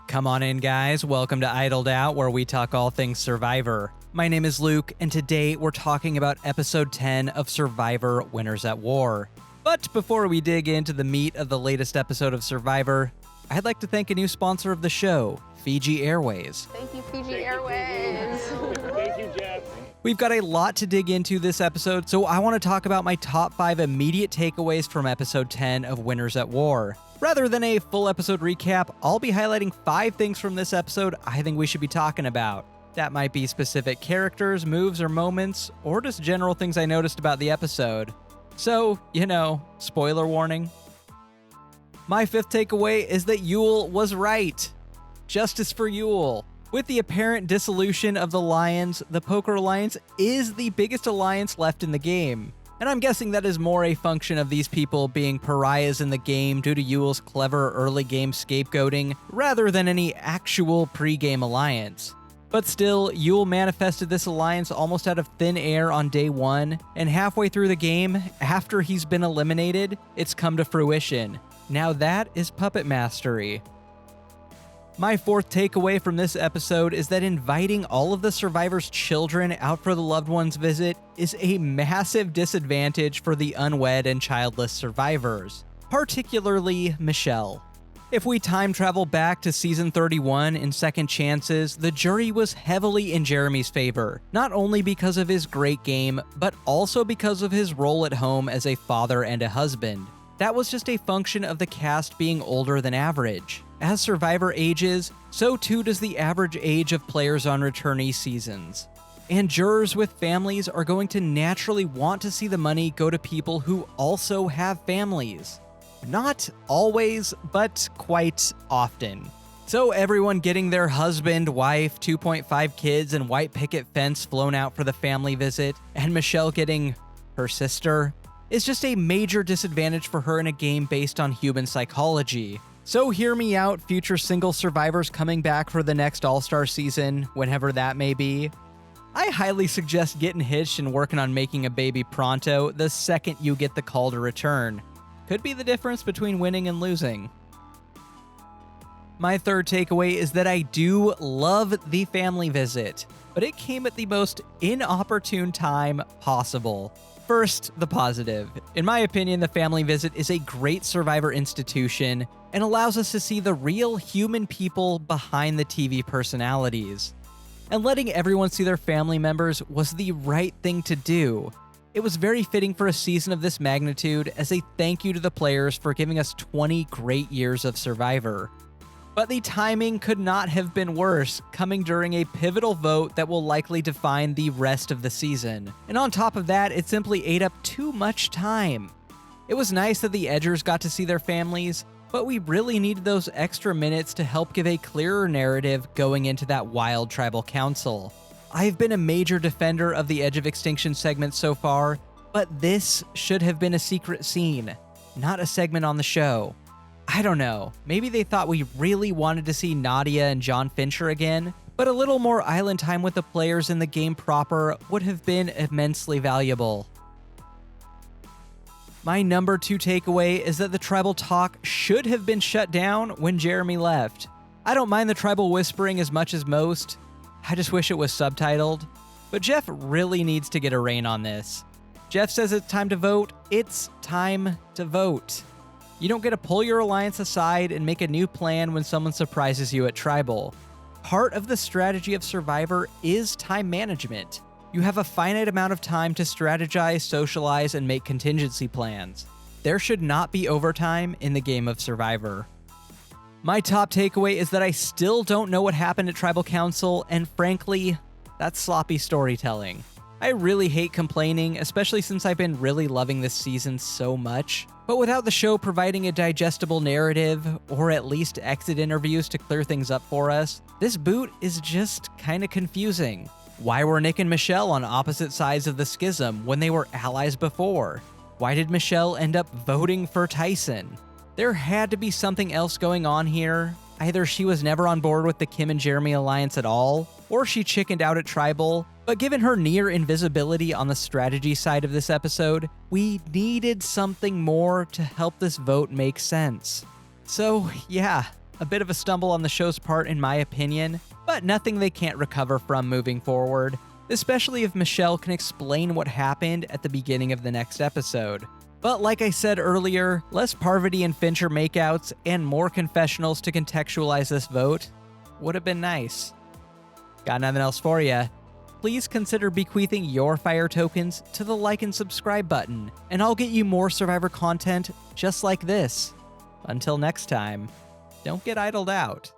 Come on in, guys. Welcome to Idled Out, where we talk all things Survivor. My name is Luke, and today we're talking about Episode 10 of Survivor Winners at War. But before we dig into the meat of the latest episode of Survivor, I'd like to thank a new sponsor of the show, Fiji Airways. Thank you, Fiji Airways. Thank you, Jeff. We've got a lot to dig into this episode, so I want to talk about my top 5 immediate takeaways from Episode 10 of Winners at War. Rather than a full episode recap, I'll be highlighting 5 things from this episode I think we should be talking about. That might be specific characters, moves, or moments, or just general things I noticed about the episode. So, spoiler warning. My 5th takeaway is that Yul was right. Justice for Yul. With the apparent dissolution of the Lions, the Poker Alliance is the biggest alliance left in the game. And I'm guessing that is more a function of these people being pariahs in the game due to Yul's clever early game scapegoating, rather than any actual pre-game alliance. But still, Yul manifested this alliance almost out of thin air on day 1, and halfway through the game, after he's been eliminated, it's come to fruition. Now that is puppet mastery. My 4th takeaway from this episode is that inviting all of the survivors' children out for the loved one's visit is a massive disadvantage for the unwed and childless survivors, particularly Michelle. If we time travel back to season 31 in Second Chances, the jury was heavily in Jeremy's favor, not only because of his great game, but also because of his role at home as a father and a husband. That was just a function of the cast being older than average. As Survivor ages, so too does the average age of players on returnee seasons. And jurors with families are going to naturally want to see the money go to people who also have families. Not always, but quite often. So everyone getting their husband, wife, 2.5 kids, and white picket fence flown out for the family visit, and Michelle getting her sister, is just a major disadvantage for her in a game based on human psychology. So hear me out, future single survivors coming back for the next All-Star season, whenever that may be. I highly suggest getting hitched and working on making a baby pronto the second you get the call to return. Could be the difference between winning and losing. My 3rd takeaway is that I do love the family visit, but it came at the most inopportune time possible. First, the positive. In my opinion, the family visit is a great Survivor institution and allows us to see the real human people behind the TV personalities. And letting everyone see their family members was the right thing to do. It was very fitting for a season of this magnitude as a thank you to the players for giving us 20 great years of Survivor. But the timing could not have been worse, coming during a pivotal vote that will likely define the rest of the season. And on top of that, it simply ate up too much time. It was nice that the Edgers got to see their families, but we really needed those extra minutes to help give a clearer narrative going into that wild tribal council. I've been a major defender of the Edge of Extinction segment so far, but this should have been a secret scene, not a segment on the show. I don't know, maybe they thought we really wanted to see Nadia and John Fincher again, but a little more island time with the players in the game proper would have been immensely valuable. My number 2 takeaway is that the tribal talk should have been shut down when Jeremy left. I don't mind the tribal whispering as much as most, I just wish it was subtitled, but Jeff really needs to get a rein on this. Jeff says it's time to vote, it's time to vote. You don't get to pull your alliance aside and make a new plan when someone surprises you at Tribal. Part of the strategy of Survivor is time management. You have a finite amount of time to strategize, socialize, and make contingency plans. There should not be overtime in the game of Survivor. My top takeaway is that I still don't know what happened at Tribal Council, and frankly, that's sloppy storytelling. I really hate complaining, especially since I've been really loving this season so much. But without the show providing a digestible narrative, or at least exit interviews to clear things up for us, this boot is just kinda confusing. Why were Nick and Michelle on opposite sides of the schism when they were allies before? Why did Michelle end up voting for Tyson? There had to be something else going on here. Either she was never on board with the Kim and Jeremy alliance at all, or she chickened out at Tribal, but given her near invisibility on the strategy side of this episode, we needed something more to help this vote make sense. So yeah, A bit of a stumble on the show's part in my opinion, but nothing they can't recover from moving forward, especially if Michelle can explain what happened at the beginning of the next episode. But like I said earlier, less Parvati and Fincher makeouts and more confessionals to contextualize this vote would have been nice. Got nothing else for ya. Please consider bequeathing your fire tokens to the like and subscribe button, and I'll get you more Survivor content just like this. Until next time, don't get idled out.